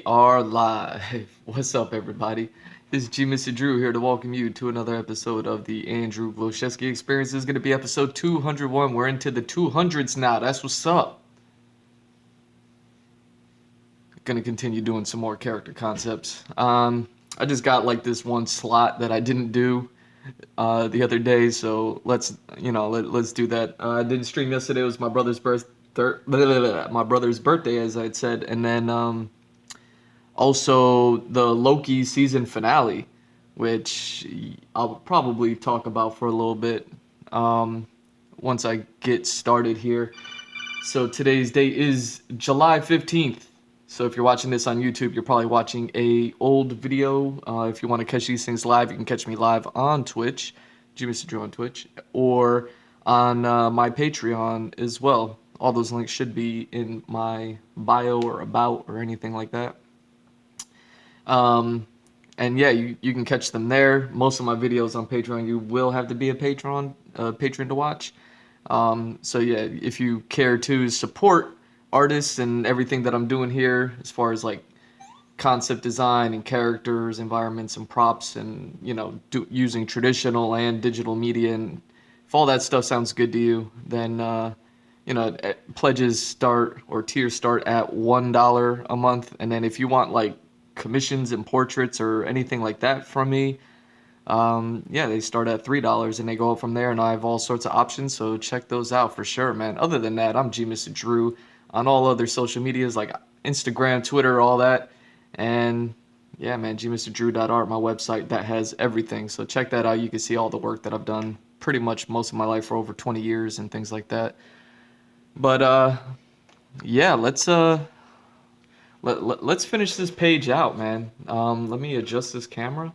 are live. What's up, everybody? This is Mr. Drew here to welcome you to another episode of the Andrew Glowczewski Experience. This is going to be episode 201. We're into the 200s now. That's what's up. Going to continue doing some more character concepts. I just got like this one slot that I didn't do the other day, so let's do that. I didn't stream yesterday. It was my brother's birthday, as I'd said, and then also the Loki Season Finale, which I'll probably talk about for a little bit once I get started here. So today's date is July 15th. So if you're watching this on YouTube, you're probably watching a old video. If you want to catch these things live, you can catch me live on Twitch, Mr. Drew on Twitch, or on my Patreon as well. All those links should be in my bio or about or anything like that. And yeah, you can catch them there. Most of my videos on Patreon, you will have to be a patron to watch. So yeah, if you care to support artists and everything that I'm doing here, as far as like concept design and characters, environments and props, and using traditional and digital media, and if all that stuff sounds good to you, then pledges start or tiers start at $1 a month, and then if you want like commissions and portraits or anything like that from me, yeah, they start at $3 and they go up from there, and I have all sorts of options, so check those out for sure, man. Other than that, I'm Mr. Drew on all other social medias like Instagram, Twitter, all that. And yeah, man, gmrdrew.art, my website that has everything, so check that out. You can see all the work that I've done pretty much most of my life for over 20 years and things like that. But yeah, let's finish this page out, man. Let me adjust this camera.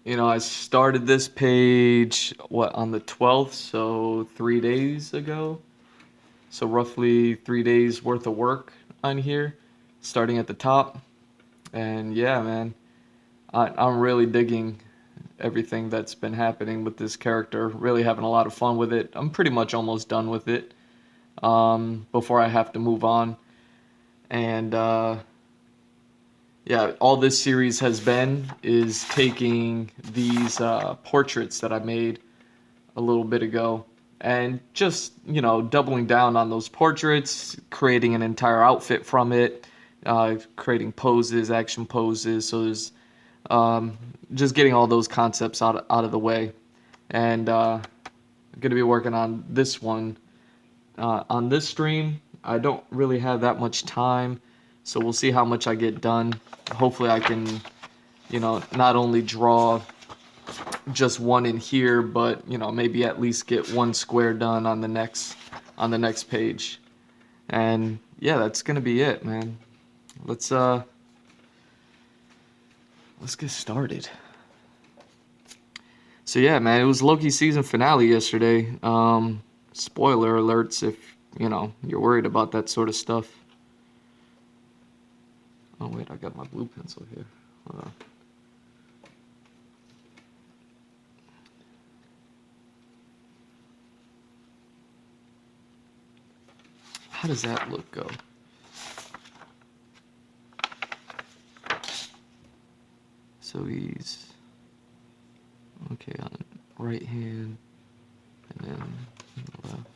I started this page, on the 12th, so 3 days ago. So roughly 3 days worth of work on here, starting at the top. And yeah, man, I'm really digging everything that's been happening with this character. Really having a lot of fun with it. I'm pretty much almost done with it before I have to move on. And yeah, all this series has been is taking these portraits that I made a little bit ago and just, doubling down on those portraits, creating an entire outfit from it, creating poses, action poses. So there's just getting all those concepts out of the way. And I'm going to be working on this one on this stream. I don't really have that much time, so we'll see how much I get done. Hopefully I can, not only draw just one in here, but maybe at least get one square done on the next page. And yeah, that's gonna be it, man. Let's get started. So yeah, man, it was Loki season finale yesterday. Spoiler alerts if you're worried about that sort of stuff. Oh wait, I got my blue pencil here. Hold on. How does that look go? So he's okay on right hand and then left.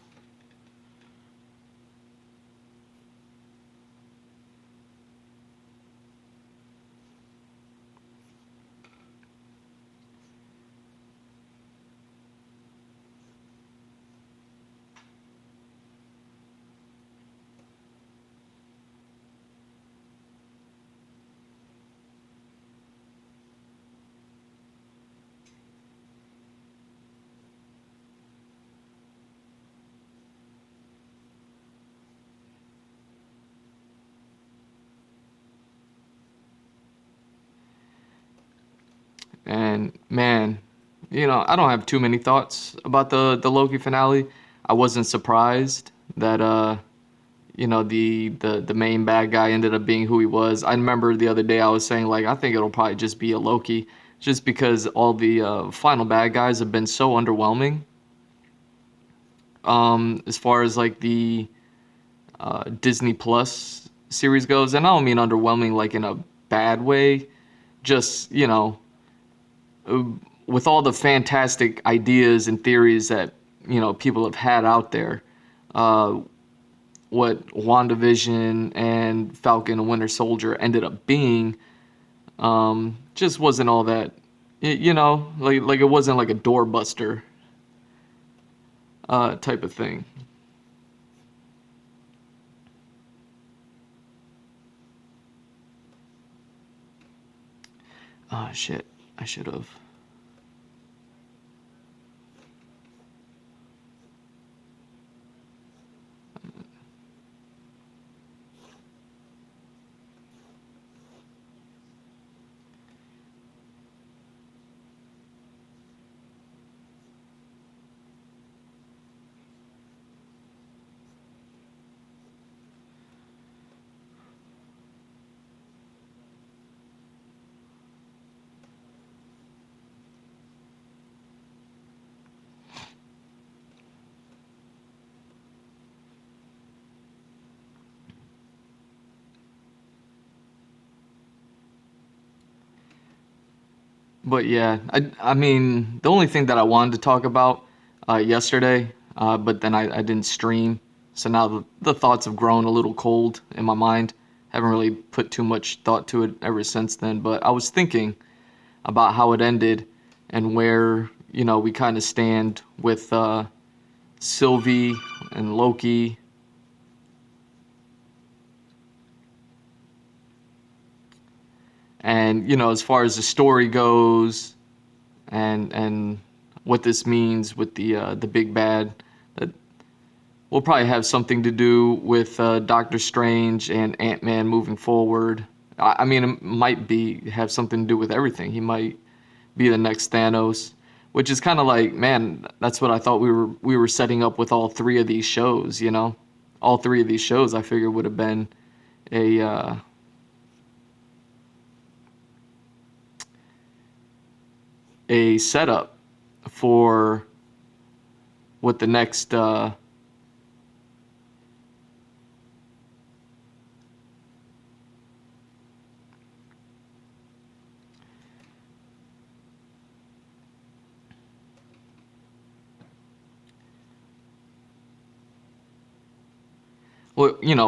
And man, I don't have too many thoughts about the Loki finale. I wasn't surprised that the main bad guy ended up being who he was. I remember the other day I was saying like I think it'll probably just be a Loki, just because all the final bad guys have been so underwhelming. As far as like the Disney Plus series goes, and I don't mean underwhelming like in a bad way, just, uh, with all the fantastic ideas and theories that, people have had out there, uh, what WandaVision and Falcon and Winter Soldier ended up being, just wasn't all that, like it wasn't like a doorbuster type of thing. Oh shit, I should have. But yeah, I mean, the only thing that I wanted to talk about yesterday, but then I didn't stream, so now the thoughts have grown a little cold in my mind. Haven't really put too much thought to it ever since then. But I was thinking about how it ended and where we kind of stand with Sylvie and Loki. And as far as the story goes, and what this means with the big bad, that will probably have something to do with Doctor Strange and Ant-Man moving forward. I mean, it might be have something to do with everything. He might be the next Thanos, which is kind of like, man, that's what I thought we were setting up with all three of these shows. All three of these shows I figured would have been a a setup for what the next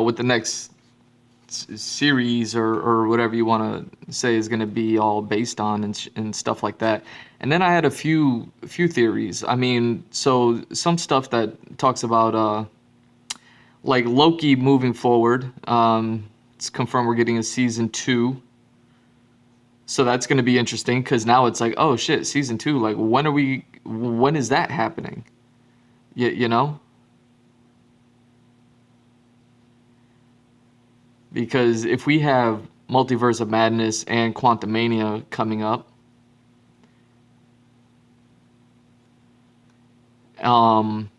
what the next series or whatever you want to say is going to be all based on and stuff like that. And then I had a few theories. I mean, so some stuff that talks about like Loki moving forward. It's confirmed we're getting a season 2. So that's going to be interesting because now it's like, oh shit, season 2. Like, when is that happening? You know? Because if we have Multiverse of Madness and Quantumania coming up, um,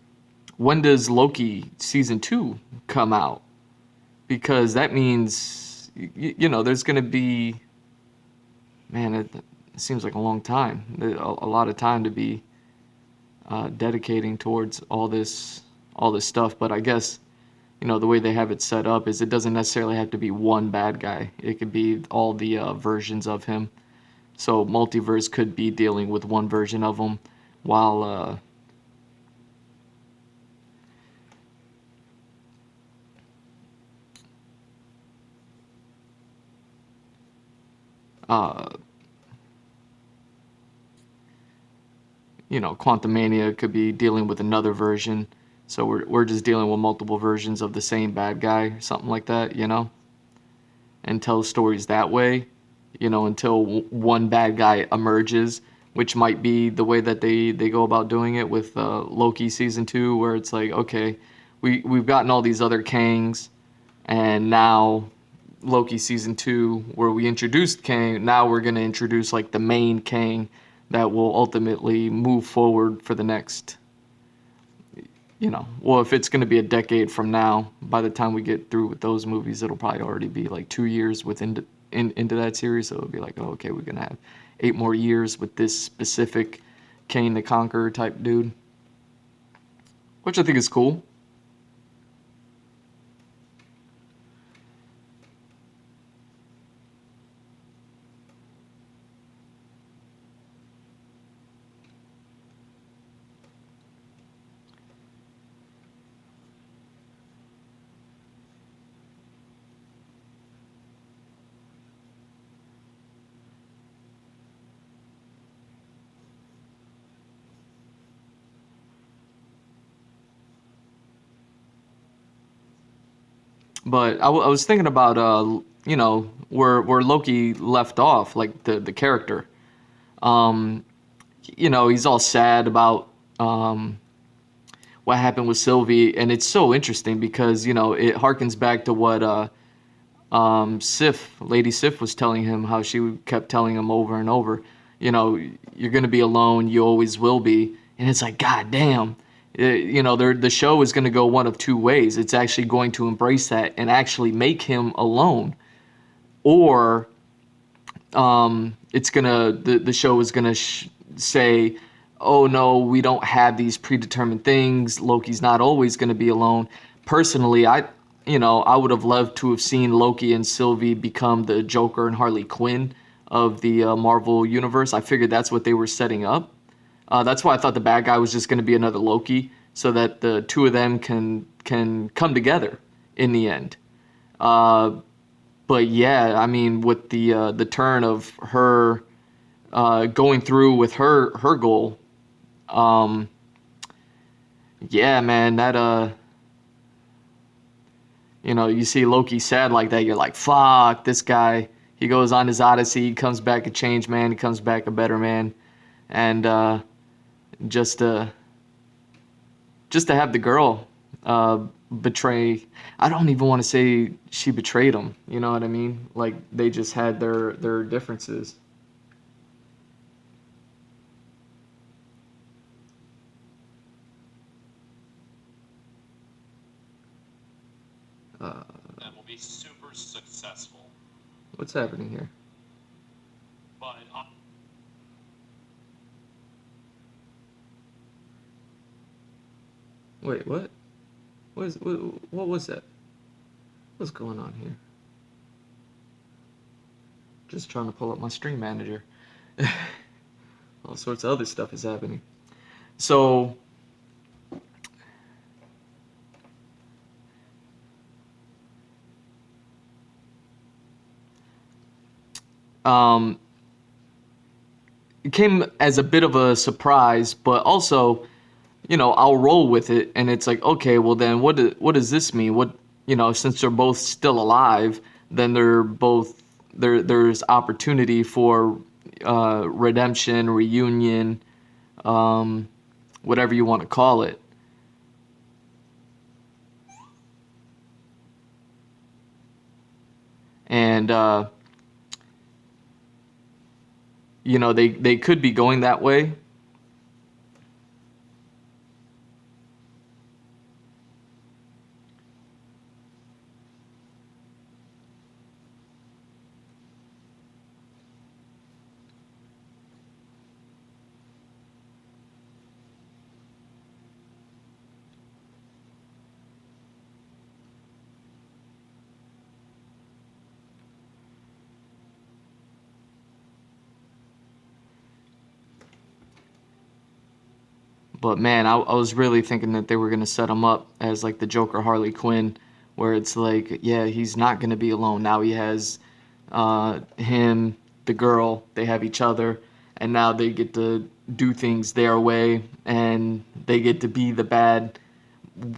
when does Loki season 2 come out? Because that means, there's going to be, man, it seems like a long time, a lot of time to be dedicating towards all this stuff. But I guess, the way they have it set up is it doesn't necessarily have to be one bad guy. It could be all the versions of him. So multiverse could be dealing with one version of him, while uh, Quantumania could be dealing with another version. So we're just dealing with multiple versions of the same bad guy, something like that, and tell stories that way, until one bad guy emerges, which might be the way that they go about doing it with Loki season 2, where it's like, okay, we've gotten all these other Kangs, and now Loki season 2, where we introduced Kang, now we're gonna introduce like the main Kang that will ultimately move forward for the next, well, if it's gonna be a decade from now, by the time we get through with those movies, it'll probably already be like 2 years into that series. So it'll be like, oh, okay, we're gonna have 8 more years with this specific Kang the Conqueror type dude, which I think is cool. But I was thinking about where Loki left off, like the character. Um, he's all sad about what happened with Sylvie, and it's so interesting because it harkens back to what Lady Sif was telling him, how she kept telling him over and over, you're gonna be alone, you always will be, and it's like, God damn, the show is gonna go one of two ways. It's actually going to embrace that and actually make him alone, or the show is gonna say, oh no, we don't have these predetermined things. Loki's not always gonna be alone. Personally, I would have loved to have seen Loki and Sylvie become the Joker and Harley Quinn of the Marvel universe. I figured that's what they were setting up. That's why I thought the bad guy was just going to be another Loki, so that the two of them can come together in the end. Uh, but yeah, I mean, with the turn of her going through with her goal, um, yeah, man, that you see Loki sad like that, you're like, fuck, this guy. He goes on his odyssey, he comes back a changed man, he comes back a better man, and just to just to have the girl uh, betray. I don't even want to say she betrayed him. You know what I mean? Like they just had their differences. Uh, that will be super successful. what's happening here? But Wait, what? What was that? What's going on here? Just trying to pull up my stream manager. All sorts of other stuff is happening. So, um, it came as a bit of a surprise, but also, I'll roll with it, and it's like, okay, well then, what does this mean? Since they're both still alive, then there's opportunity for redemption, reunion, um, whatever you want to call it, and they could be going that way. But man, I was really thinking that they were gonna set him up as like the Joker Harley Quinn, where it's like, yeah, he's not gonna be alone. Now he has him, the girl, they have each other, and now they get to do things their way, and they get to be the bad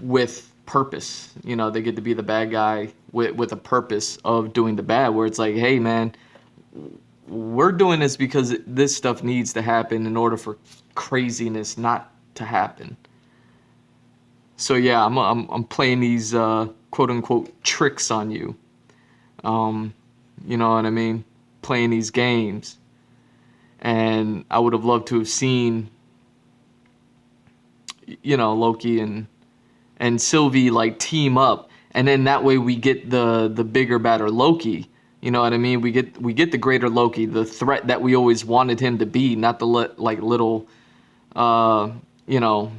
with purpose. They get to be the bad guy with a purpose of doing the bad, where it's like, hey man, we're doing this because this stuff needs to happen in order for craziness not to happen. So yeah, I'm playing these quote unquote tricks on you. Um, you know what I mean? Playing these games, and I would have loved to have seen Loki and Sylvie like team up, and then that way we get the bigger, badder Loki. You know what I mean? We get the greater Loki, the threat that we always wanted him to be, not the like little uh, you know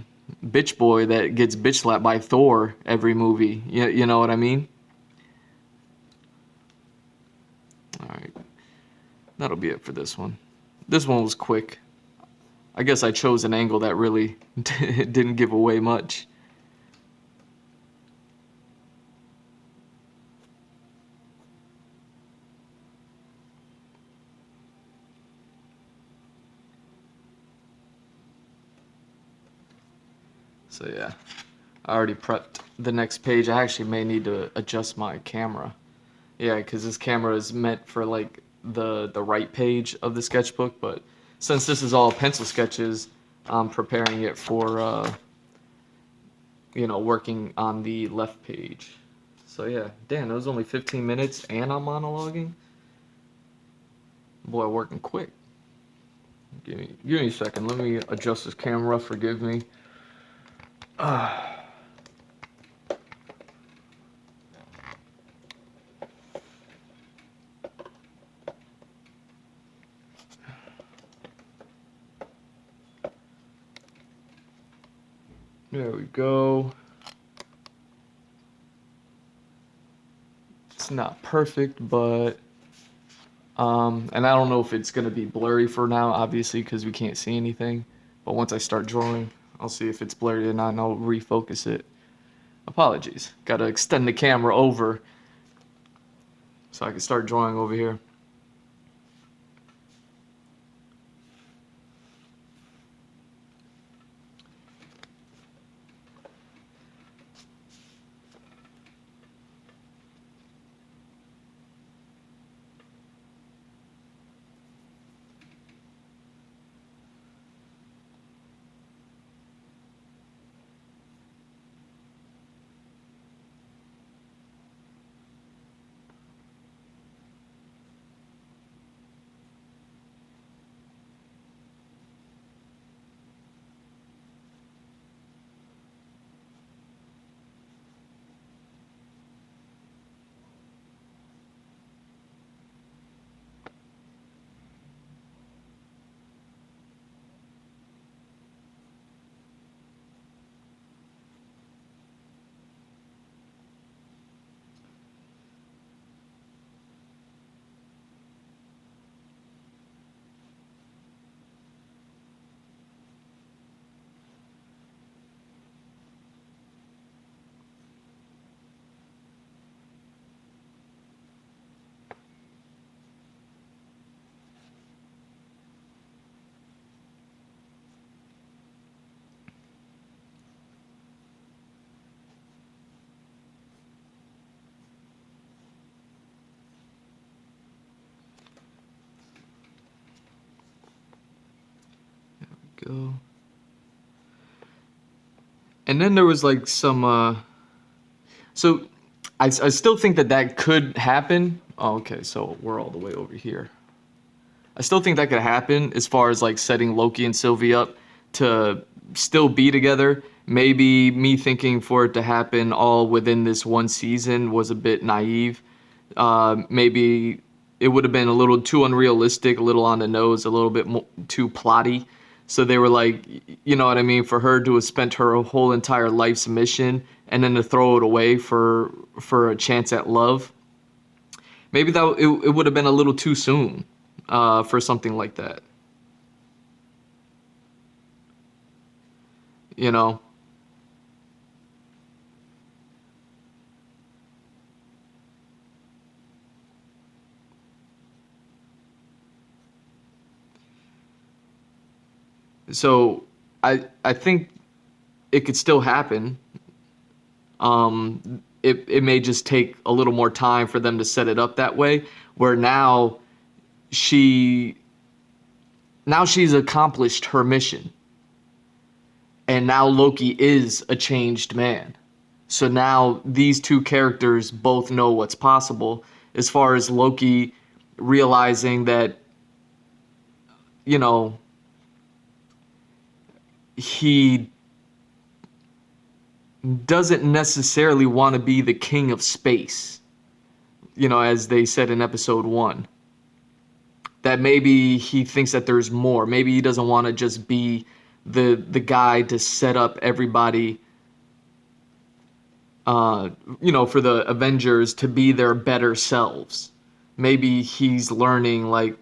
bitch boy that gets bitch slapped by Thor every movie. You know what I mean? All right, that'll be it for this one. This one was quick. I guess I chose an angle that really didn't give away much. So yeah. I already prepped the next page. I actually may need to adjust my camera. Yeah, because this camera is meant for like the right page of the sketchbook, but since this is all pencil sketches, I'm preparing it for working on the left page. So yeah, damn, it was only 15 minutes and I'm monologuing. Boy, working quick. Give me a second. Let me adjust this camera. Forgive me. There we go. It's not perfect, but and I don't know if it's gonna be blurry for now, obviously, because we can't see anything. But once I start drawing, I'll see if it's blurry or not, and I'll refocus it. Apologies. Gotta extend the camera over so I can start drawing over here. Go. And then there was like some so I still think that could happen. Oh, okay, so we're all the way over here. I still think that could happen as far as like setting Loki and Sylvie up to still be together. Maybe me thinking for it to happen all within this one season was a bit naive. Maybe it would have been a little too unrealistic, a little on the nose, a little bit too plotty. So they were like, you know what I mean, for her to have spent her whole entire life's mission and then to throw it away for a chance at love. Maybe it would have been a little too soon for something like that. You know. So I think it could still happen. It may just take a little more time for them to set it up that way. Where she now she's accomplished her mission, and now Loki is a changed man. So now these two characters both know what's possible. As far as Loki realizing that, you know, he doesn't necessarily want to be the king of space, you know, as they said in episode 1. That maybe he thinks that there's more. Maybe he doesn't want to just be the guy to set up everybody, for the Avengers to be their better selves. Maybe he's learning like,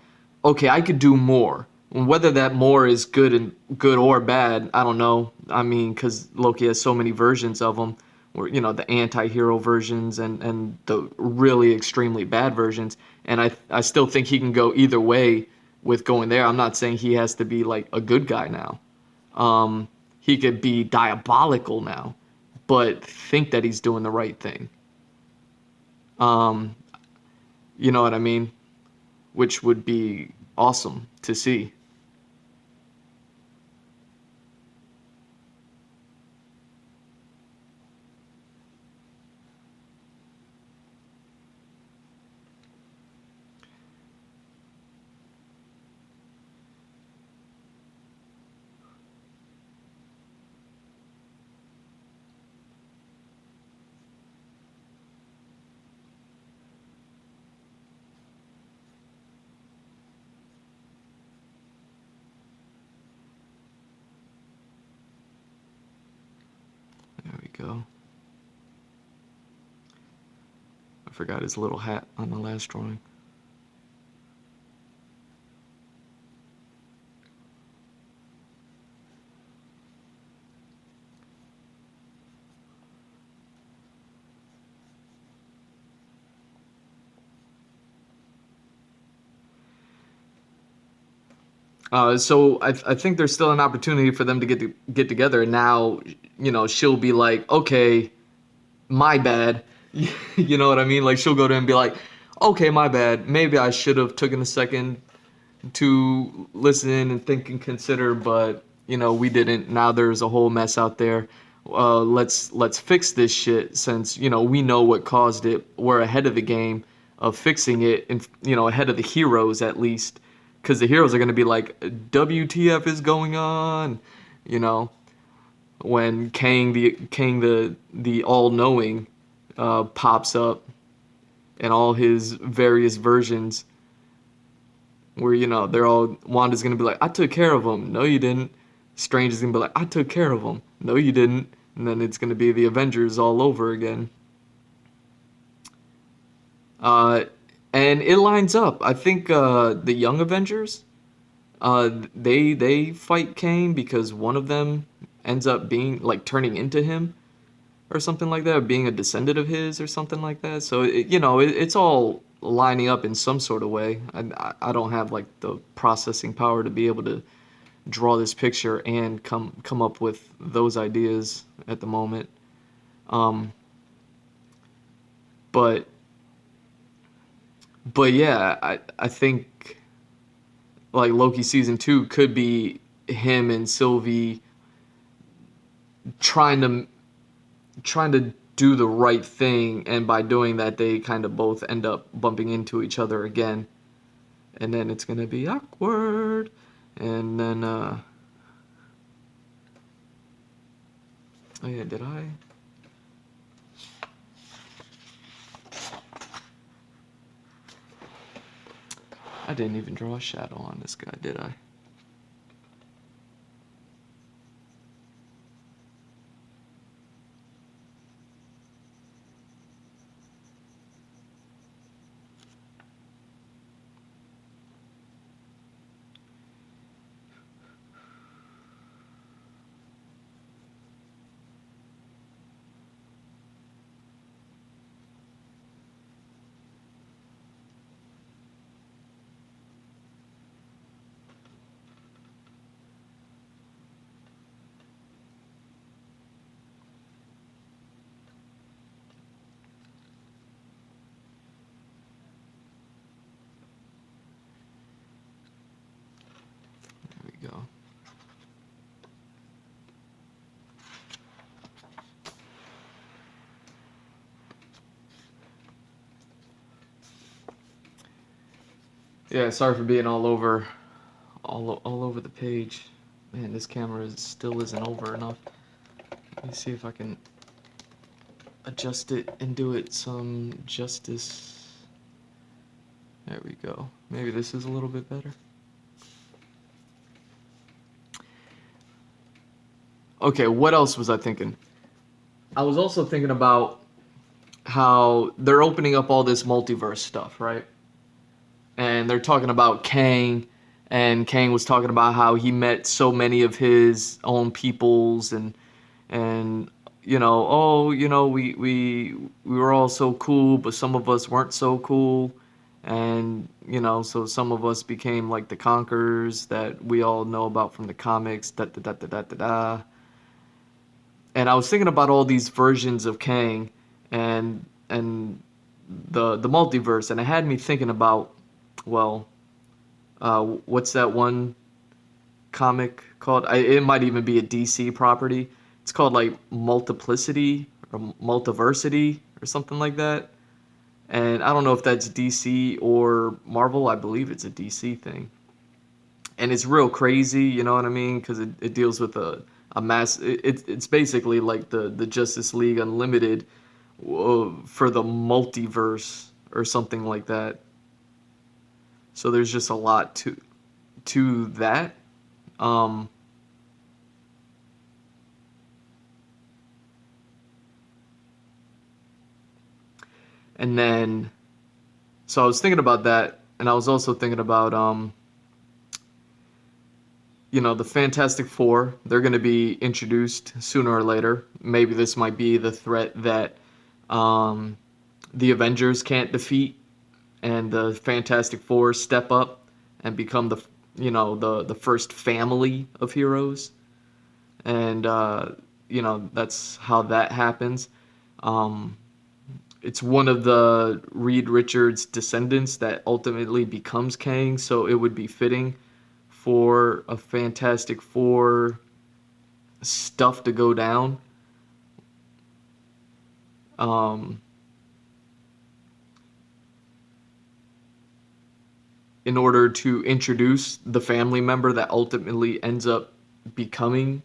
okay, I could do more. Whether that more is good or bad, I don't know. I mean, because Loki has so many versions of him, or the anti-hero versions and the really extremely bad versions. And I still think he can go either way with going there. I'm not saying he has to be like a good guy now. He could be diabolical now, but think that he's doing the right thing. Um, you know what I mean? Which would be awesome to see. There we go. I forgot his little hat on the last drawing. So I think there's still an opportunity for them to get together. And now, she'll be like, okay, my bad. You know what I mean? Like she'll go to him and be like, okay, my bad. Maybe I should have taken a second to listen and think and consider, but we didn't. Now there's a whole mess out there. Let's fix this shit since we know what caused it. We're ahead of the game of fixing it, and ahead of the heroes at least, because the heroes are gonna be like, WTF is going on, you know, when Kang the all-knowing pops up and all his various versions where they're all Wanda's gonna be like, I took care of him. No, you didn't. Strange is gonna be like, I took care of him. No, you didn't. And then it's gonna be the Avengers all over again. Uh, and it lines up. I think the Young Avengers, they fight Kane because one of them ends up being like turning into him or something like that, or being a descendant of his or something like that. So it's all lining up in some sort of way. I don't have like the processing power to be able to draw this picture and come up with those ideas at the moment. Um, but yeah, I think like Loki season 2 could be him and Sylvie trying to do the right thing, and by doing that they kind of both end up bumping into each other again, and then it's gonna be awkward, and then oh yeah, did I didn't even draw a shadow on this guy, did I? There we go. Yeah, sorry for being all over the page. Man, this camera still isn't over enough. Let me see if I can adjust it and do it some justice. There we go. Maybe this is a little bit better. Okay, what else was I thinking? I was also thinking about how they're opening up all this multiverse stuff, right? And they're talking about Kang, and Kang was talking about how he met so many of his own peoples, and oh, we were all so cool, but some of us weren't so cool, and so some of us became like the conquerors that we all know about from the comics. Da da da da da da da. And I was thinking about all these versions of Kang and the multiverse, and it had me thinking about, well, what's that one comic called? It might even be a DC property. It's called like Multiplicity or Multiversity or something like that. And I don't know if that's DC or Marvel. I believe it's a DC thing. And it's real crazy, you know what I mean? Because it deals with a mass. It's basically like the Justice League Unlimited for the multiverse or something like that. So there's just a lot to that. Um, and then so I was thinking about that, and I was also thinking about the Fantastic Four. They're going to be introduced sooner or later. Maybe this might be the threat that um, the Avengers can't defeat, and the Fantastic Four step up and become the first family of heroes, and that's how that happens. Um, it's one of the Reed Richards descendants that ultimately becomes Kang, so it would be fitting for a Fantastic Four stuff to go down. Um, in order to introduce the family member that ultimately ends up becoming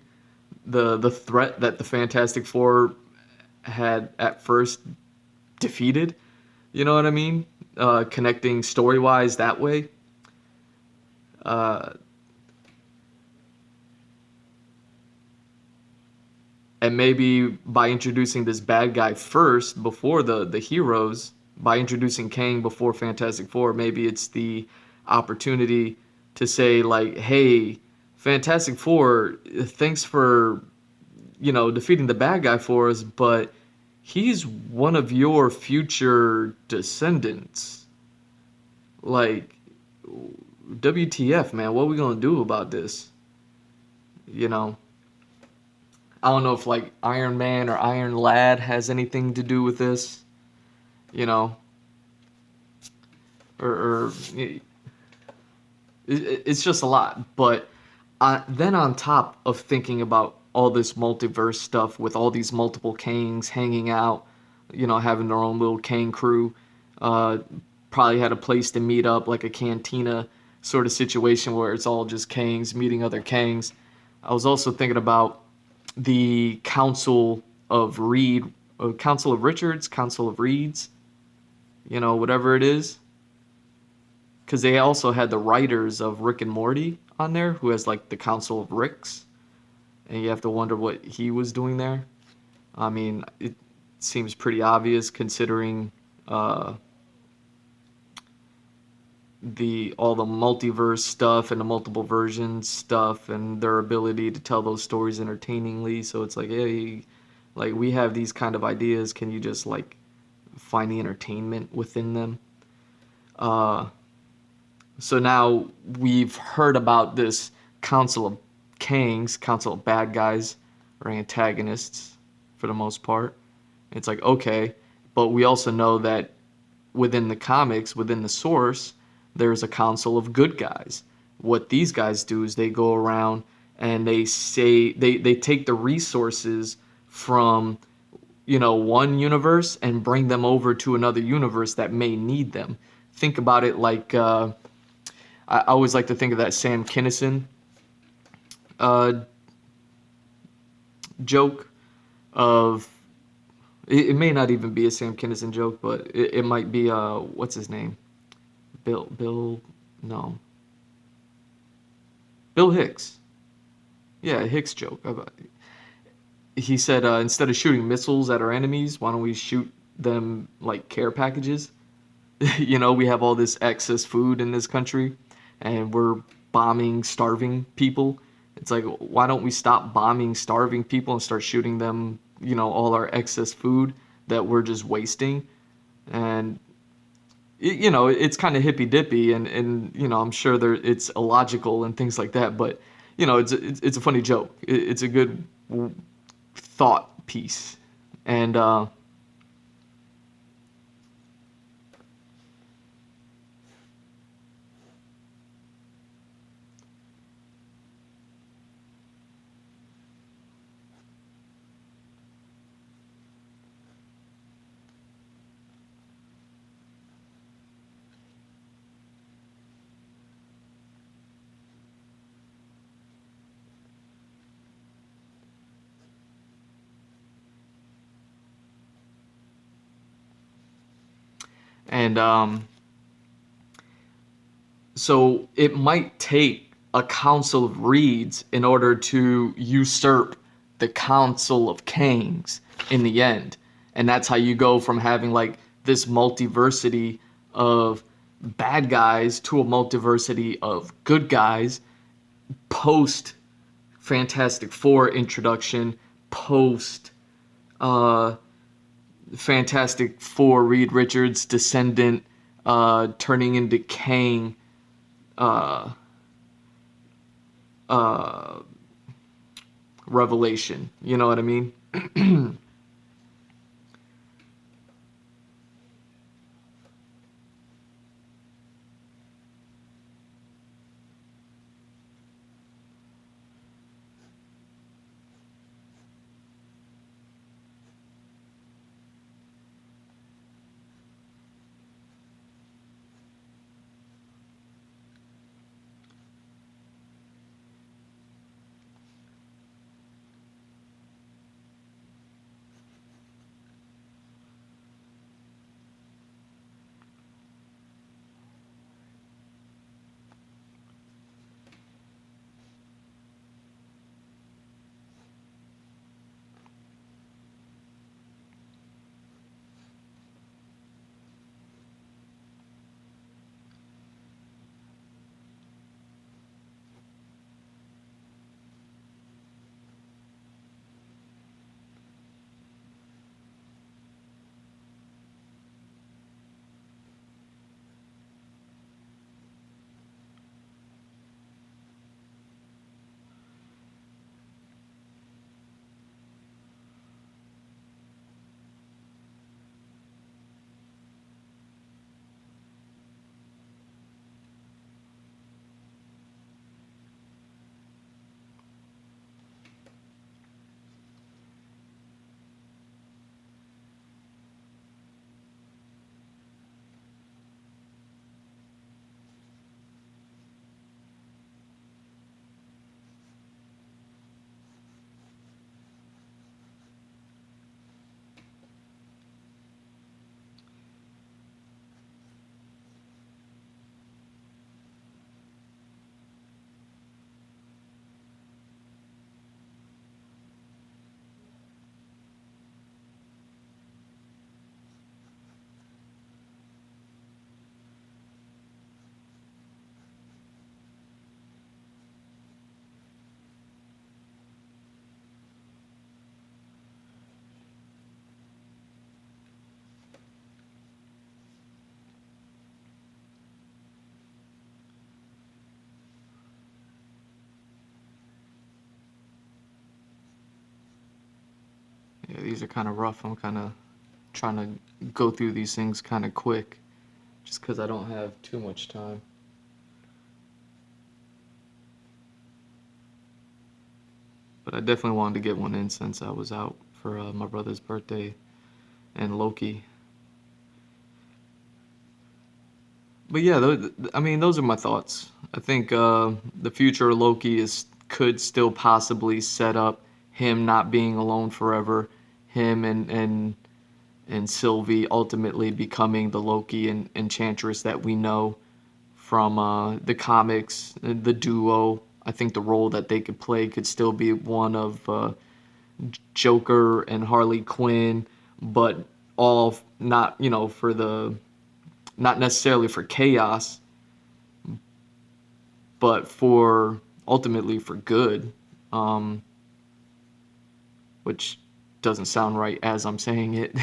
the threat that the Fantastic Four had at first defeated. You know what I mean? Connecting story wise that way. Uh, and maybe by introducing this bad guy first before the heroes, by introducing Kang before Fantastic Four, maybe it's the opportunity to say like, hey, Fantastic Four, thanks for defeating the bad guy for us, but he's one of your future descendants. Like, WTF, man, what are we gonna do about this? You know, I don't know if like Iron Man or Iron Lad has anything to do with this. You know, or it's just a lot. But then on top of thinking about all this multiverse stuff with all these multiple Kangs hanging out, having their own little Kang crew, uh, probably had a place to meet up, like a cantina sort of situation where it's all just Kangs meeting other Kangs. I was also thinking about the Council of Richards, Council of Reeds, whatever it is, because they also had the writers of Rick and Morty on there, who has like the Council of Ricks, and you have to wonder what he was doing there. I mean, it seems pretty obvious considering all the multiverse stuff and the multiple versions stuff and their ability to tell those stories entertainingly. So it's like, hey, like we have these kind of ideas. Can you just like find the entertainment within them? Uh, so now we've heard about this Council of Kangs, Council of Bad Guys or antagonists for the most part. It's like, okay, but we also know that within the comics, within the source, there's a council of good guys. What these guys do is they go around and they say they take the resources from one universe and bring them over to another universe that may need them. Think about it like I always like to think of that Sam Kinison uh, joke of it may not even be a Sam Kinison joke, but it might be what's his name? Bill, no. Bill Hicks. Yeah, Hicks joke. He said instead of shooting missiles at our enemies, why don't we shoot them like care packages? We have all this excess food in this country, and we're bombing starving people. It's like, why don't we stop bombing starving people and start shooting them, all our excess food that we're just wasting? And it's kind of hippy dippy, and I'm sure it's illogical and things like that. But it's a funny joke. It's a good thought piece. And and so it might take a council of reeds in order to usurp the council of Kangs in the end. And that's how you go from having like this multiversity of bad guys to a multiversity of good guys post Fantastic Four introduction, post uh, Fantastic Four Reed Richards descendant turning into Kang uh, uh, revelation. You know what I mean? Yeah, these are kind of rough. I'm kind of trying to go through these things kind of quick just because I don't have too much time. But I definitely wanted to get one in since I was out for my brother's birthday and Loki. But yeah, I mean, those are my thoughts. I think the future of Loki is could still possibly set up him not being alone forever, him and Sylvie ultimately becoming the Loki and Enchantress that we know from the comics, the duo. I think the role that they could play could still be one of Joker and Harley Quinn, but all not, you know, for the not necessarily for chaos, but for ultimately for good, um, which doesn't sound right as I'm saying it.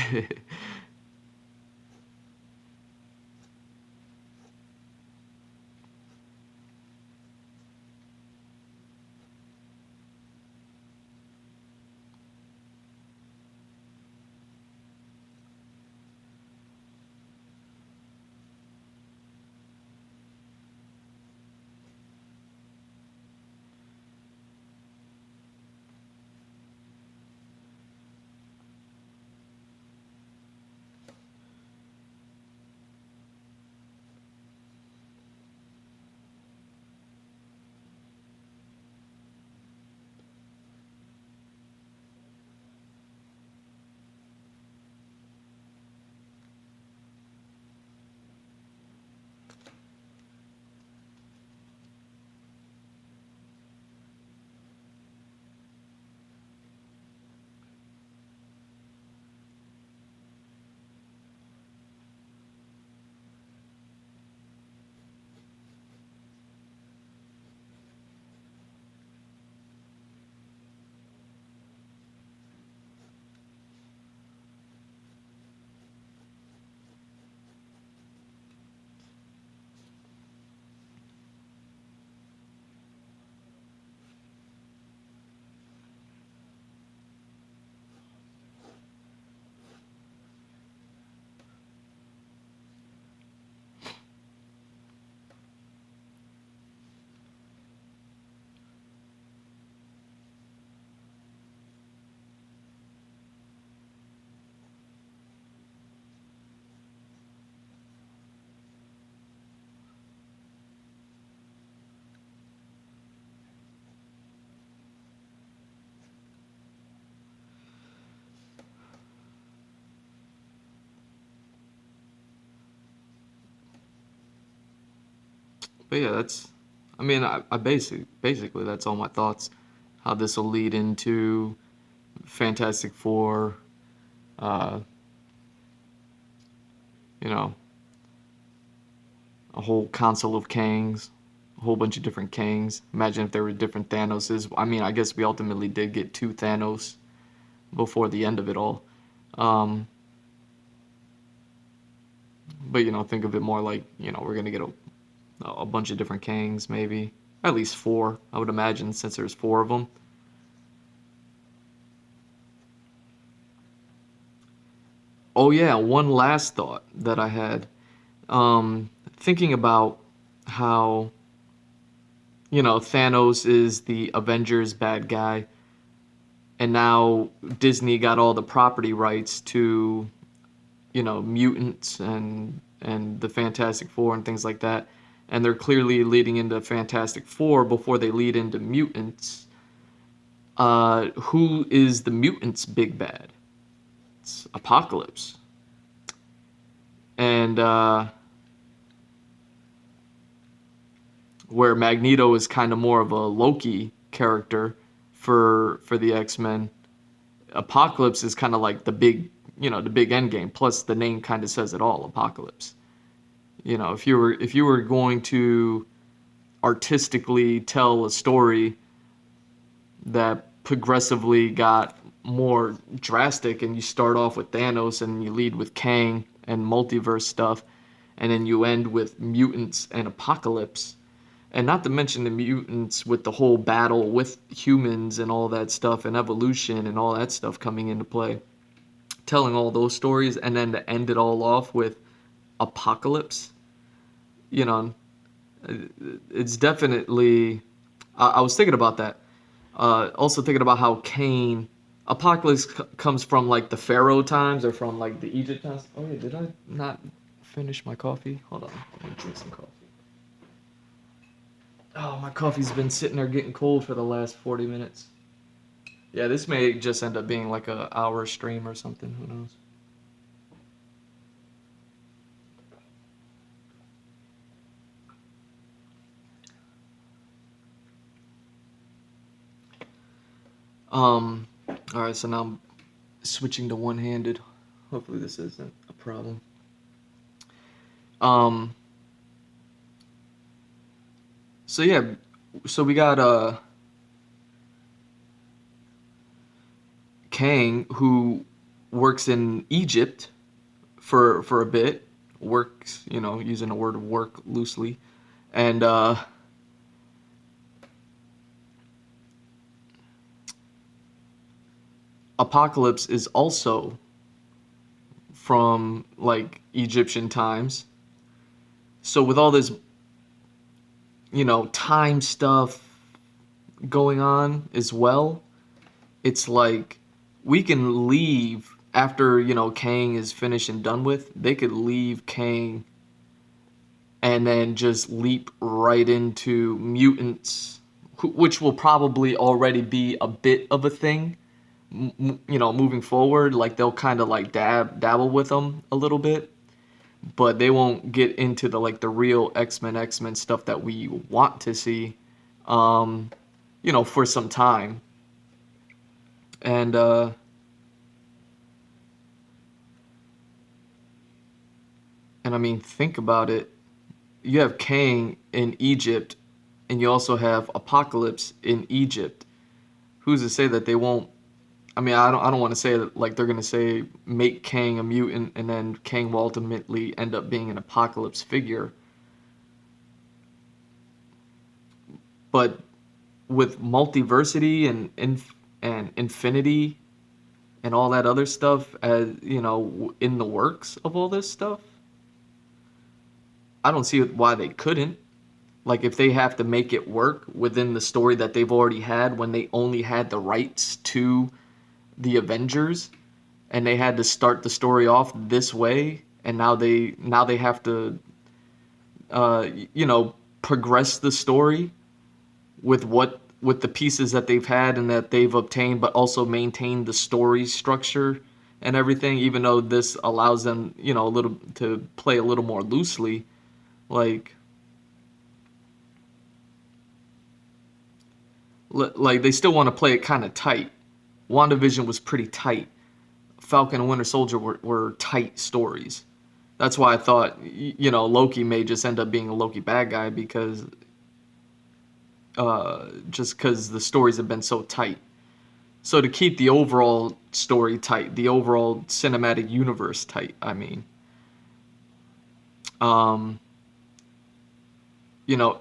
But yeah, that's. I mean, I basically that's all my thoughts. How this will lead into Fantastic Four. Uh, you know, a whole council of Kangs, a whole bunch of different Kangs. Imagine if there were different Thanoses. I mean, I guess we ultimately did get two Thanos before the end of it all. But think of it more like we're gonna get a bunch of different Kangs, maybe at least four. I would imagine since there's four of them. Oh yeah, one last thought that I had. Thinking about how Thanos is the Avengers bad guy, and now Disney got all the property rights to mutants and the Fantastic Four and things like that, and they're clearly leading into Fantastic Four before they lead into mutants. Who is the mutants' big bad? It's Apocalypse, and where Magneto is kind of more of a Loki character for the X-Men. Apocalypse is kind of like the big end game. Plus, the name kind of says it all, Apocalypse. If you were going to artistically tell a story that progressively got more drastic, and you start off with Thanos and you lead with Kang and multiverse stuff, and then you end with mutants and Apocalypse, and not to mention the mutants with the whole battle with humans and all that stuff and evolution and all that stuff coming into play, telling all those stories, and then to end it all off with Apocalypse, you know, it's definitely. I was thinking about that. Also thinking about how Apocalypse comes from like the Pharaoh times or from like the Egypt times. Oh yeah, did I not finish my coffee? Hold on, I'm gonna drink some coffee. Oh, my coffee's been sitting there getting cold for the last 40 minutes. Yeah, this may just end up being like a hour stream or something. Who knows? All right, so now I'm switching to one-handed. Hopefully this isn't a problem. Um, so yeah, so we got Kang who works in Egypt for a bit. Works, using the word work loosely, and Apocalypse is also from like Egyptian times. So with all this, time stuff going on as well, it's like we can leave after, Kang is finished and done with. They could leave Kang and then just leap right into mutants, which will probably already be a bit of a thing, moving forward. Like they'll kind of like dabble with them a little bit, but they won't get into the real X-Men stuff that we want to see, for some time. And I mean, think about it. You have Kang in Egypt, and you also have Apocalypse in Egypt. Who's to say that they won't? I mean, I don't want to say that like they're gonna say make Kang a mutant, and then Kang will ultimately end up being an Apocalypse figure. But with multiversity and infinity and all that other stuff, as in the works of all this stuff, I don't see why they couldn't. Like if they have to make it work within the story that they've already had when they only had the rights to the Avengers, and they had to start the story off this way, and now they have to progress the story with the pieces that they've had and that they've obtained, but also maintain the story structure and everything, even though this allows them a little to play a little more loosely. Like like they still want to play it kind of tight. WandaVision was pretty tight. Falcon and Winter Soldier were tight stories. That's why I thought, Loki may just end up being a Loki bad guy because just because the stories have been so tight. So to keep the overall story tight, the overall cinematic universe tight, I mean, um,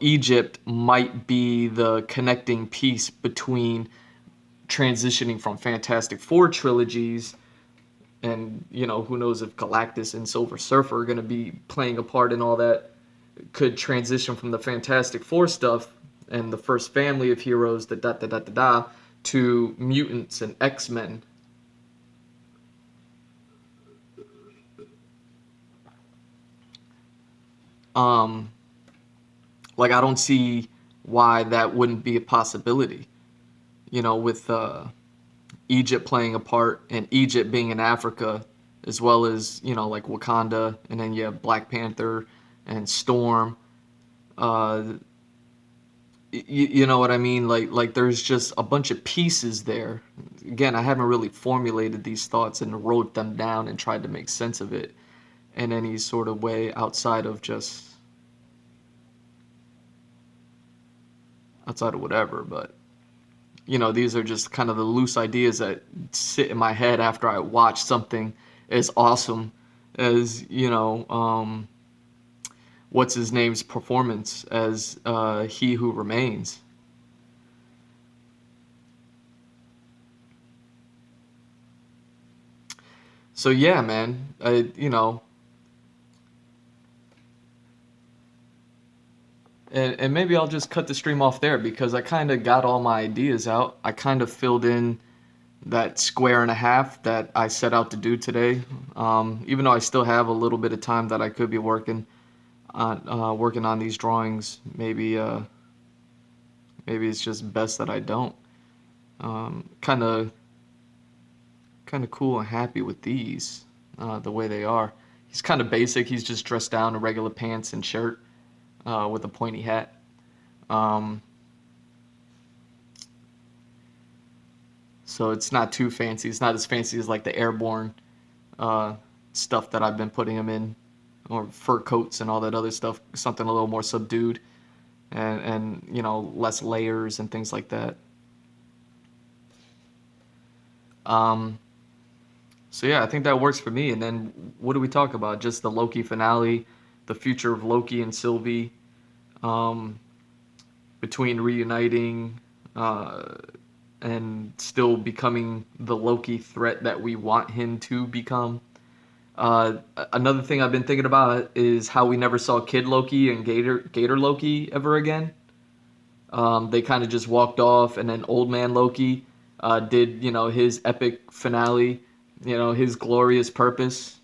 Egypt might be the connecting piece between transitioning from Fantastic Four trilogies, and who knows if Galactus and Silver Surfer are going to be playing a part in all that. Could transition from the Fantastic Four stuff and the first family of heroes, the da da da da da, to mutants and X-Men. Um, like I don't see why that wouldn't be a possibility. With Egypt playing a part, and Egypt being in Africa, as well as like Wakanda, and then you have Black Panther and Storm. Uh, you know what I mean? Like there's just a bunch of pieces there. Again, I haven't really formulated these thoughts and wrote them down and tried to make sense of it in any sort of way outside of whatever. But these are just kind of the loose ideas that sit in my head after I watch something as awesome as what's his name's performance as He Who Remains. So yeah, man, and maybe I'll just cut the stream off there because I kind of got all my ideas out. I kind of filled in that square and a half that I set out to do today. Even though I still have a little bit of time that I could be working on these drawings, maybe it's just best that I don't. Kind of cool and happy with these, the way they are. He's kind of basic. He's just dressed down in regular pants and shirt, with a pointy hat. Um, so it's not too fancy. It's not as fancy as like the airborne uh, stuff that I've been putting him in, or fur coats and all that other stuff. Something a little more subdued, and less layers and things like that. Um, so yeah, I think that works for me. And then what do we talk about? Just the Loki finale, the future of Loki and Sylvie, um, between reuniting uh, and still becoming the Loki threat that we want him to become. Another thing I've been thinking about is how we never saw Kid Loki and Gator Loki ever again. They kind of just walked off, and then Old Man Loki did his epic finale, his glorious purpose,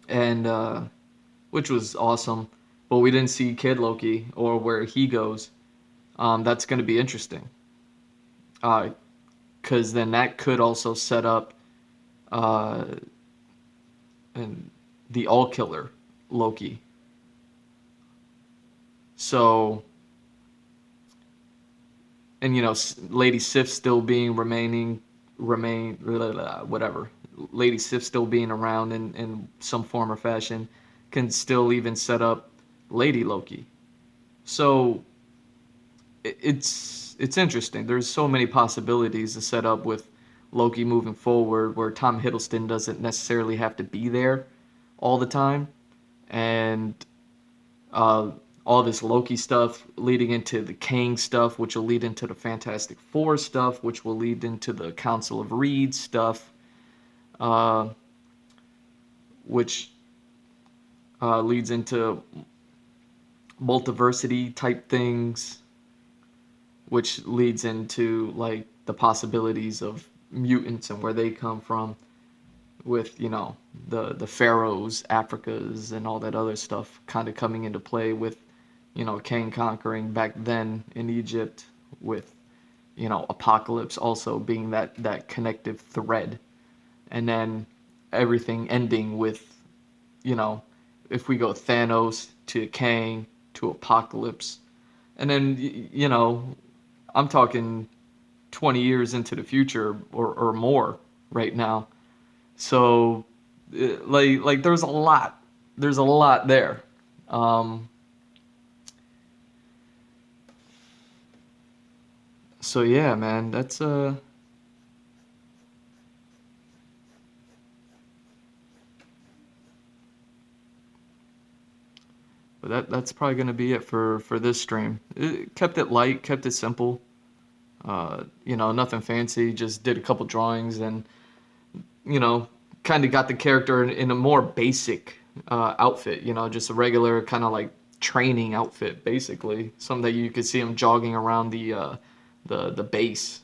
and which was awesome. But we didn't see Kid Loki or where he goes. That's going to be interesting, because then that could also set up uh, and the All Killer Loki. So, and Lady Sif still being whatever. Lady Sif still being around in some form or fashion can still even set up Lady Loki. So it's interesting. There's so many possibilities to set up with Loki moving forward, where Tom Hiddleston doesn't necessarily have to be there all the time, and uh, all this Loki stuff leading into the Kang stuff, which will lead into the Fantastic Four stuff, which will lead into the Council of Reed stuff, uh, which leads into multiversity type things, which leads into like the possibilities of mutants and where they come from, with the pharaohs, Africas, and all that other stuff kind of coming into play, with Kang conquering back then in Egypt, with Apocalypse also being that connective thread, and then everything ending with if we go Thanos to Kang to Apocalypse, and then I'm talking 20 years into the future or more right now. So like there's a lot there. Um, so yeah, man, that's but that's probably gonna be it for this stream. Kept it light, kept it simple. You know, nothing fancy. Just did a couple drawings and you know, kind of got the character in a more basic outfit. You know, just a regular kind of like training outfit, basically. Something that you could see him jogging around the base,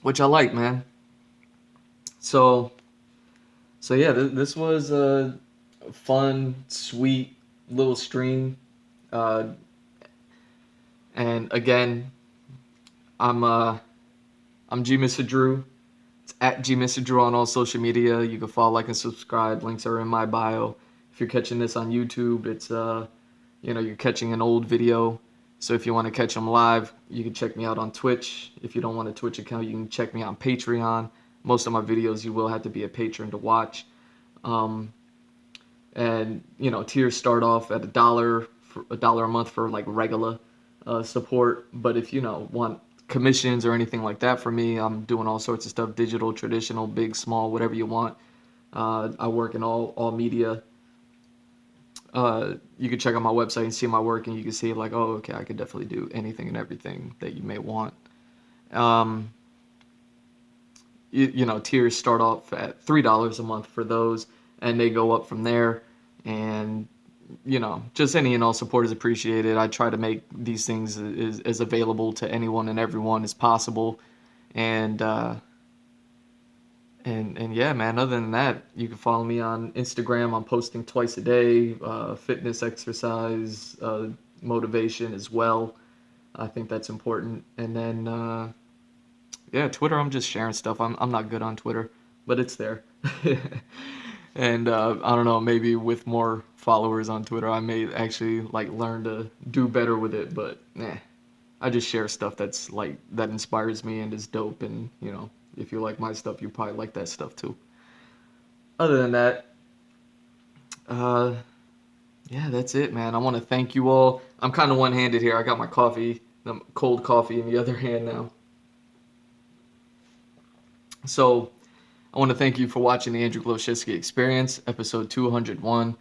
which I like, man. So so yeah, this was a fun, sweet little stream. Uh, and again, I'm uh I'm G Mr. Drew. It's at G Mr. Drew on all social media. You can follow, like, and subscribe. Links are in my bio. If you're catching this on YouTube, it's you know, you're catching an old video. So if you want to catch them live, you can check me out on Twitch. If you don't want a Twitch account, you can check me on Patreon. Most of my videos, you will have to be a patron to watch. Um, and you know, tiers start off at $1 a month for like regular support. But if you know want commissions or anything like that for me, I'm doing all sorts of stuff: digital, traditional, big, small, whatever you want. I work in all media. You can check out my website and see my work, and you can see like, oh, okay, I could definitely do anything and everything that you may want. Um, you know, tiers start off at $3 a month for those, and they go up from there. And you know, just any and all support is appreciated. I try to make these things as available to anyone and everyone as possible. And and yeah, man. Other than that, you can follow me on Instagram. I'm posting twice a day, fitness, exercise, motivation as well. I think that's important. And then yeah, Twitter. I'm just sharing stuff. I'm not good on Twitter, but it's there. And I don't know, maybe with more followers on Twitter, I may actually like learn to do better with it. But I just share stuff that's like that inspires me and is dope. And you know, if you like my stuff, you probably like that stuff too. Other than that, uh, yeah, that's it, man. I want to thank you all. I'm kind of one-handed here. I got my coffee, the cold coffee, in the other hand now. So I want to thank you for watching the Andrew Glowczewski Experience, episode 201.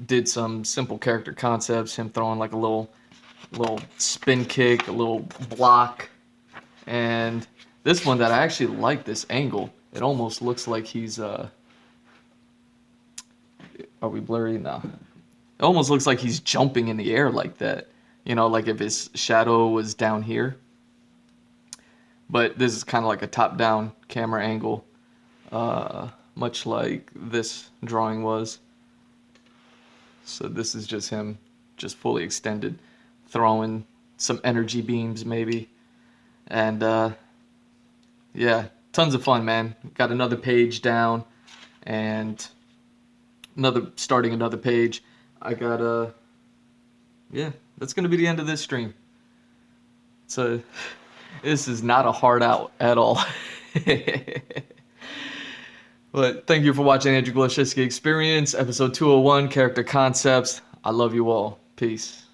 Did some simple character concepts, him throwing like a little spin kick, a little block, and this one that I actually like this angle. It almost looks like he's are we blurry now? It almost looks like he's jumping in the air like that. You know, like if his shadow was down here. But this is kind of like a top-down camera angle, much like this drawing was. So this is just him, just fully extended, throwing some energy beams maybe. And yeah, tons of fun, man. Got another page down and starting another page. I got yeah, that's gonna be the end of this stream. So this is not a hard out at all. But thank you for watching Andrew Glowczewski Experience, episode 201, Character Concepts. I love you all. Peace.